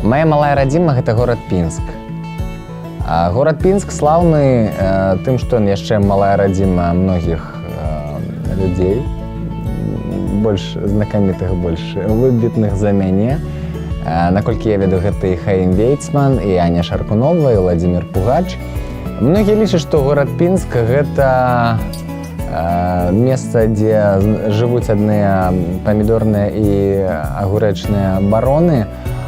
Моя малая радзіма – гэта горад Пінск. Горад Пінск слаўны тым, што ён яшчэ малая радзіма многіх людзей, больш знакамітых, больш выбітных за мяне. Наколькі я ведаю, гэта і Хаім Вейцман, і Аня Шаркунова, і Владзімір Пугач. Многія лічаць, што горад Пінск – гэта месца, дзе жывуць адныя памідорныя і агурэчныя бароны,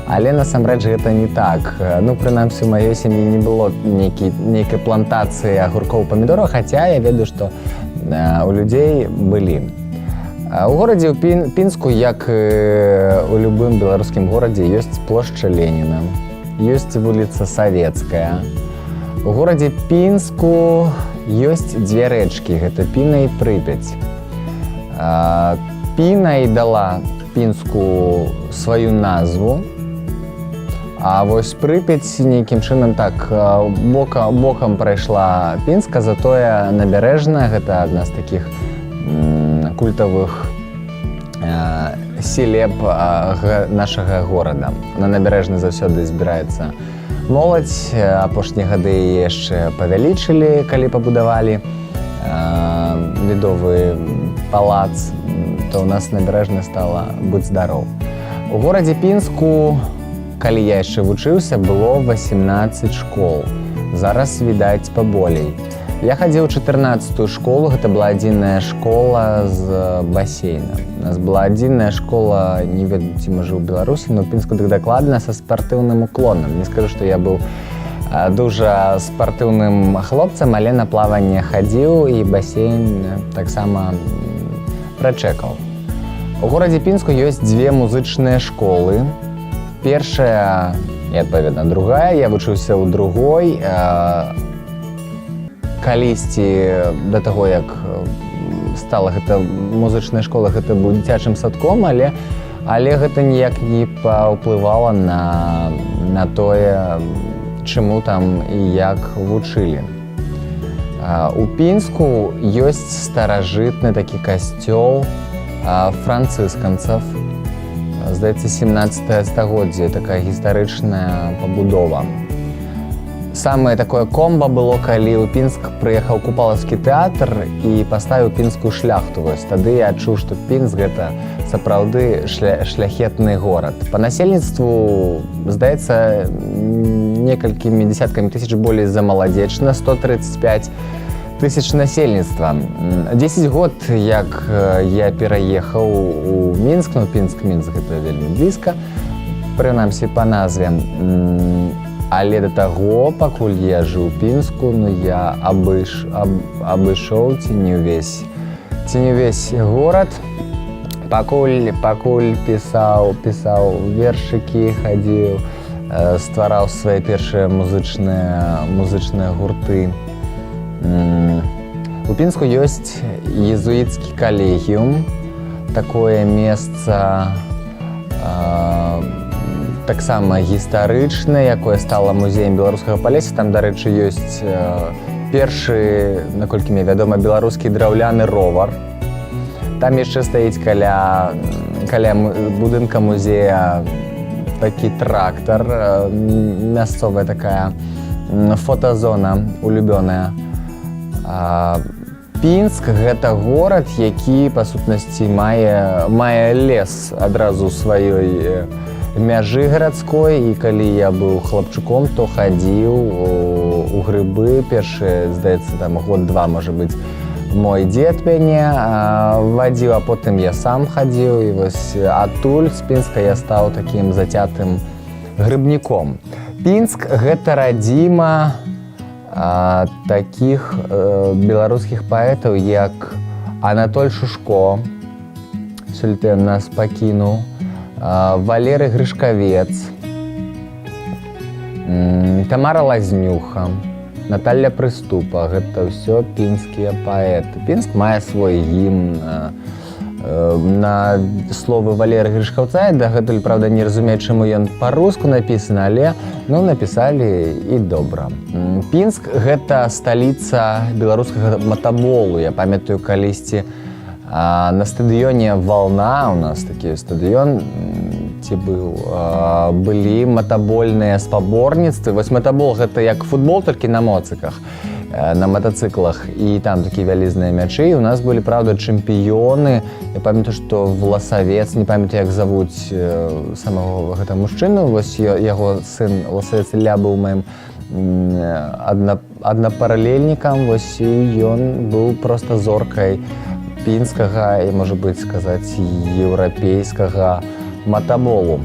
але насамрэч гэта не так. Ну, прынамсі, у маёй сям'і не было нейкай плантацыі агуркоў памідораў, хаця я ведаю, што у людзей былі. У горадзе ў Пінску, як у любым беларускім горадзе, ёсць плошча Леніна, ёсць вуліца Савецкая. У горадзе Пінску ёсць дзве рэчкі, гэта Піна і Прыпяць. Піна і дала Пінску сваю назву, а вось Прыпяць нейкім чынам так бокам прайшла Пінска, затое Набярэжная, гэта адна з такіх культавых селеб нашага горада. На Набярэжнай заўсёды збіраецца моладзь, апошнія гады яшчэ павялічылі, калі пабудавалі ледовы палац, то ў нас Набярэжная стала будь здароў. У горадзе Пінску, калі я яшчэ вучыўся, было 18 школ. Зараз, відаць, паболей. Я хадзіў у 14-ю школу, гэта была адзіная школа з басейна. У нас была адзіная школа, не ведаю, ці можа ў Беларусі, но ў Пінску так дакладна, са спартыўным уклонам. Не скажу, што я быў дужа спартыўным хлопцам, але на плаванне хадзіў і басейн таксама прачэкаў. У горадзе Пінску ёсць дзве музычныя школы. Першая і, адпаведна, другая. Я вучыўся ў другой. Калісьці, да таго, як стала гэта музычная школа, гэта быў дзіцячым садком, але гэта ніяк не паўплывала на тое, чаму там і як вучылі. У Пінску ёсць старажытны такі касцёл францысканцаў. Здаецца, 17 стагоддзе, такая гістарычная пабудова. Самае такое комба было, калі ў Пінск прыехаў Купалаўскі тэатр і паставіў пінскую шляхту. Вось тады я адчуў, што Пінск – гэта сапраўды шляхетны горад. Па насельніцтву, здаецца, некалькімі дзесяткамі тысяч болей за маладзечна, 135 тысяч насельніцтва. 10 год, як я пераехаў у Мінск, ну, Пінск-Мінск – гэта вельмі блізка, прынамсі па назве. Але да таго, пакуль я жыў у Пінску, ну, я абышоў ці не ўвесь горад. Пакуль пісаў вершыкі, хадзіў, ствараў свае першыя музычныя гурты. У Пінску ёсць езуіцкі калегіум, такое месца таксама гістарычнае, якое стала музеем беларускага палесся. Там, дарэчы, ёсць першы, наколькі мне вядома, беларускі драўляны ровар. Там яшчэ стаіць каля будынка музея такі трактар, мясцовая такая фотазона улюбёная. Пінск – гэта горад, які, па сутнасці, мае лес адразу сваёй мяжы гарадской, і калі я быў хлапчуком, то хадзіў у грыбы. Першы, здаецца, там год-два, можа быць, мой дзед мяне вадзіў, а потым я сам хадзіў, і вось адтуль з Пінска я стаў такім зацятым грыбніком. Пінск – гэта радзіма такіх беларускіх паэтаў, як Анатоль Шушко, сёлета нас пакінуў, Валерый Грышкавец, Тамара Лазнюха, Наталля Прыступа. Гэта ўсё пінскія паэты. Пінск мае свой гімн. На словы Валеры Грышкаўца, дагэтуль, правда, не разумею, чаму ён па-руску напісаны, але напісалі і добра. Пінск – гэта сталіца беларускага матаболу. Я памятаю, калісьці на стадыёне «Вална», у нас такі стадыён, ці быў. Былі матабольныя спаборніцтвы. Вось матабол гэта як футбол, толькі на моцыках, на матацыклах, і там такія вялізныя мячы. У нас былі, правда, чэмпіёны. Я памятаю, што Власавец, не памятаю, як завуць самого гэта мужчыну, вось яго сын Власавец Ілля быў маім аднапаралельнікам, вось і ён быў проста зоркай пінскага і, можа быць, сказаць, еўрапейскага матаболу.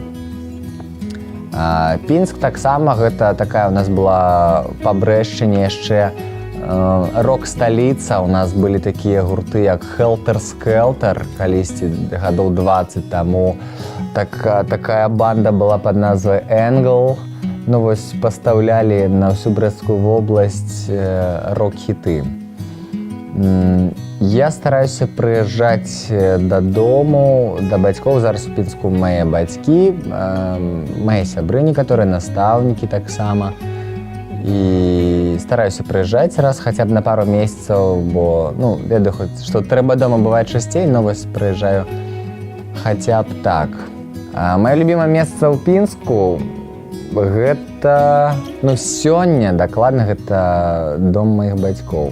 Пінск таксама, гэта такая у нас была па Брэшчыне яшчэ рок-сталіца. У нас былі такія гурты, як Helter-Skelter, калісьці гадоў 20 таму. Такая банда была пад назвай Angle. Ну вось пастаўлялі на ўсю Брэсцкую вобласць рок-хіты. Я стараюся прыязджаць дадому, да бацькоў. Зараз у Пінску мае бацькі, мае сябры некаторыя, настаўнікі таксама. І стараюся прыязджаць раз хаця б на пару месяцаў, бо, ну, ведаю, што трэба дома бываць часцей, но вось прыязджаю хаця б так. Маё любімае месца ў Пінску гэта, ну, сёння, дакладна, гэта дом маіх бацькоў.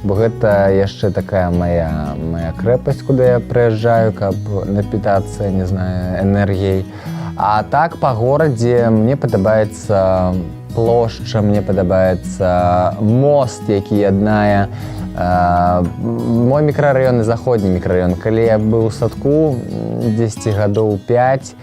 Бо гэта яшчэ такая моя крэпасць, куды я прыязджаю, каб напітацца, не знаю, энергіяй. А так, па горадзе мне падабаецца плошча, мне падабаецца мост, які яднае мой мікрараён і заходні мікрараён. Калі я быў у садку 10 гадоў 5,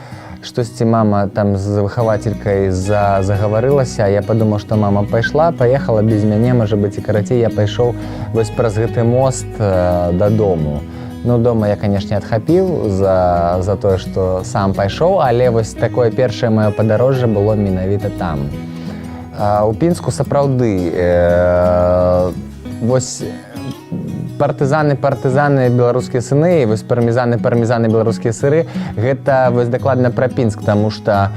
штосьці мама там з выхавацелькай загаварылася, я падумаў, што мама паехала без мяне, можа быць, і карацей я пайшоў вось праз гэты мост дадому. Ну, дома я, канешне, адхапіў за тое, што сам пайшоў, але вось такое першае маё падарожжа было менавіта там. У Пінску сапраўды вось партызаны беларускія сыны, і вось пармезаны беларускія сыры, гэта вось дакладна пра Пінск, таму што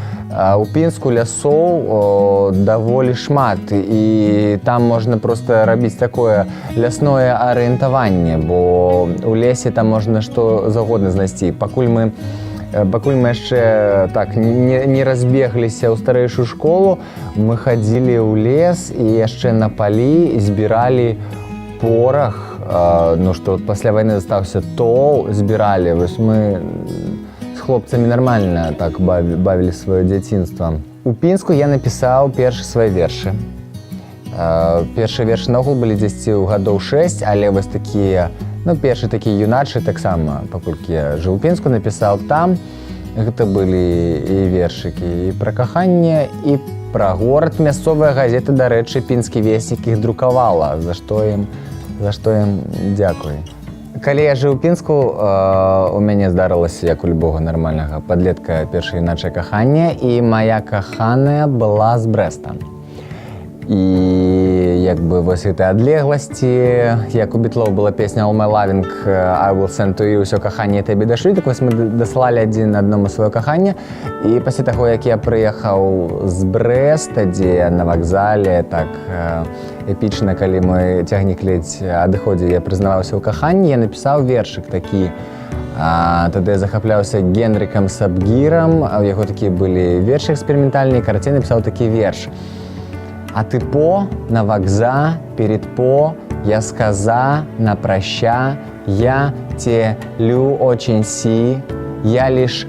у Пінску лясоў даволі шмат, і там можна проста рабіць такое лясное арыентаванне, бо у лесе там можна што заўгодна знайсці. Пакуль мы яшчэ так не разбегліся ў старэйшую школу, мы хадзілі ў лес і яшчэ на палі збіралі порах. Ну, што пасля вайны застаўся тол, збіралі. Вось мы з хлопцамі нармальна так бавілі сваё дзяцінства. У Пінску я напісаў першы свае вершы. Першыя вершы наогул былі дзесьці ў гадоў 6, але вось такія, ну, першы такія юначы таксама, паколькі я жыў у Пінску, напісаў там. Гэта былі і вершыкі і пра каханне, і пра горад. Мясцовая газета, дарэчы, «Пінскі веснік» іх друкавала, за што ім дзякуй. Калі я жыў у Пінску, у мяне здарылася, як у любога нармальнага падлетка, першае юначае каханне, і мая каханая была з Брэста. І як бы вось гэтай адлегласці, як у Бітлоў была песня «All my loving, I will send to you», «Усё каханне табе дашлю», так вось мы даслалі адзін аднаму сваё каханне. І пасля таго, як я прыехаў з Брэста, дзе на вакзале так эпічна, калі мой цягнік ледзь адыходзіў, я прызнаваўся ў каханні, я напісаў вершык такі. Тады я захапляўся Генрікам Сабгірам, у яго такія былі вершы эксперыментальныя, карацей напісаў такі верш. А ты на вокза, перед я сказа, на проща, я те лю очень си, я лишь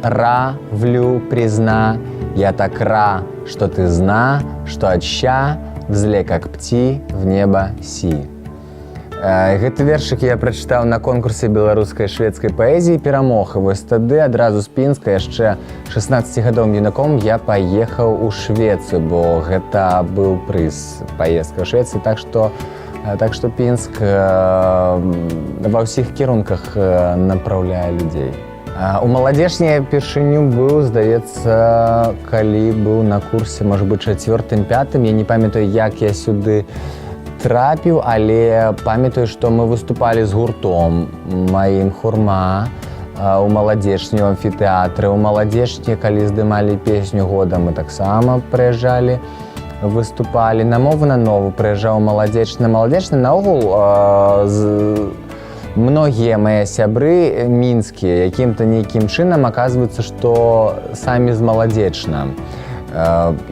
влю призна, я так что ты зна, что от ща взле, как пти, в небо си. Гэты вершык я прачытаў на конкурсе беларускай шведскай паэзіі, перамог. І вось тады адразу з Пінска яшчэ 16гадовым юнаком я паехаў у Швецыю, бо гэта быў прыз паездка ў Швецыі, так што Пінск ва ўсіх кірунках напраўляе людзей. У маладзечні я першыню быў, здаецца, калі быў на курсе, можа быць, 4-5, я не памятаю, як я сюды трапіў, але памятаю, што мы выступалі з гуртом маім «Хурма» у маладзечні, у амфітэатры. У маладзечні, калі здымалі песню года, мы таксама прыязджалі, выступалі. На мову на нову прыязджаў маладзечны. Маладзечны наогул многія мае сябры мінскія якім-то нейкім чынам аказваюцца, што самі з маладзечна.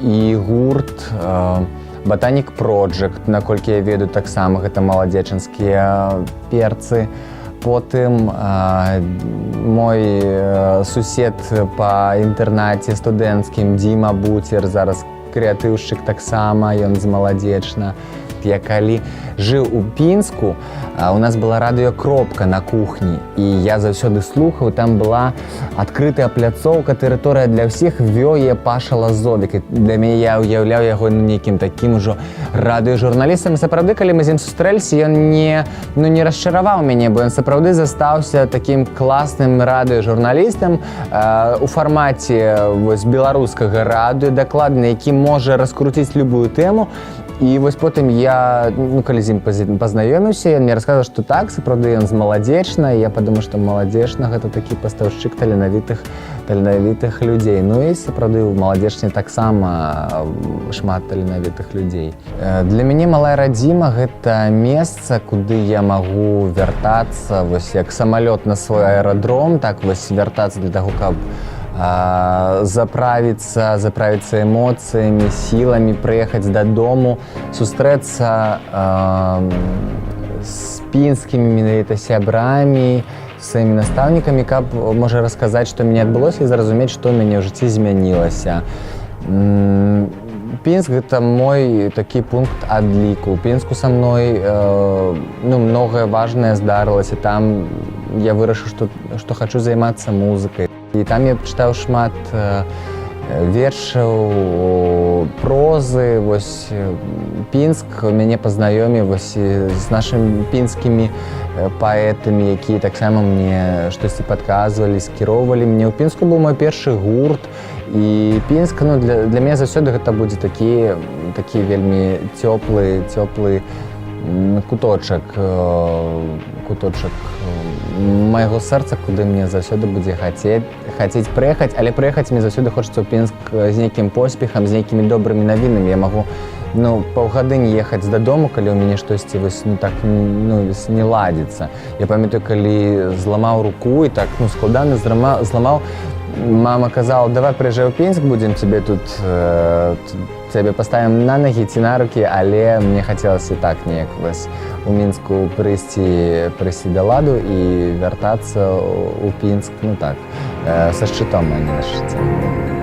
І гурт Botanic Project, наколькі я ведаю, таксама гэта маладзечанскія перцы. Потым мой сусед па інтэрнаце студэнцкім Дзіма Буцер, зараз крэатыўшчык таксама, ён з маладзечна. Я калі жыў у Пінску, у нас была радыёкропка на кухні, і я заўсёды слухаў, там была адкрытая пляцоўка, тэрыторыя для ўсіх, вёў яе Паша Лазовік. Для мяне я ўяўляў яго нейкім такім ужо радыёжурналістам. Сапраўды, калі мы з ім сустрэліся, ён не расчараваў мяне, бо ён сапраўды застаўся такім класным радыёжурналістам у фармаце беларускага радыё, дакладна, які можа раскруціць любую тэму. І вось потым я, калі з ім пазнаёміўся, ён мне расказаў, што так, сапраўды ён з маладзечна, і я падумаў, што маладзечна гэта такі пастаўшчык таленавітых людзей. Ну і сапраўды у маладзечне таксама шмат таленавітых людзей. Для мяне малая радзіма гэта месца, куды я магу вяртацца, вось як самалёт на свой аэрадром, так вось вяртацца для таго, каб заправіцца эмоцыямі, сіламі, прыехаць дадому, сустрэцца з пінскімі менавіта сябрамі, сваімі настаўнікамі, каб можа расказаць, што мяне адбылося, і зразумець, што ў мяне ў жыцці змянілася. Пінск – гэта мой такі пункт адліку. У Пінску са мной многае важнае здарылася. Там я вырашыў, што хачу займацца музыкай. І там я чытаў шмат вершаў, прозы. Вось Пінск мяне пазнаёміў з нашымі пінскімі паэтамі, якія таксама мне штосьці падказвалі, скіроўвалі мне. У Пінску быў мой першы гурт. І Пінск, для мяне заўсёды гэта будзе такі вельмі цёплы куточак майго сэрца, куды мне заўсёды будзе хацець прыехаць, але прыехаць мне заўсёды хочацца ў Пінск з нейкім поспехам, з нейкімі добрымі навінамі. Я магу паўгадыні ехаць дадому, калі ў мяне штосьці не ладзіцца. Я памятаю, калі зламаў руку і так складана зламаў, мама казала, давай прыязджай у Пінск, будзем цябе тут паставім на ногі ці на рукі, але мне хацелася так неяк у Мінску прыйсці да ладу і вяртацца ў Пінск, са шчытом, а не на шчыце.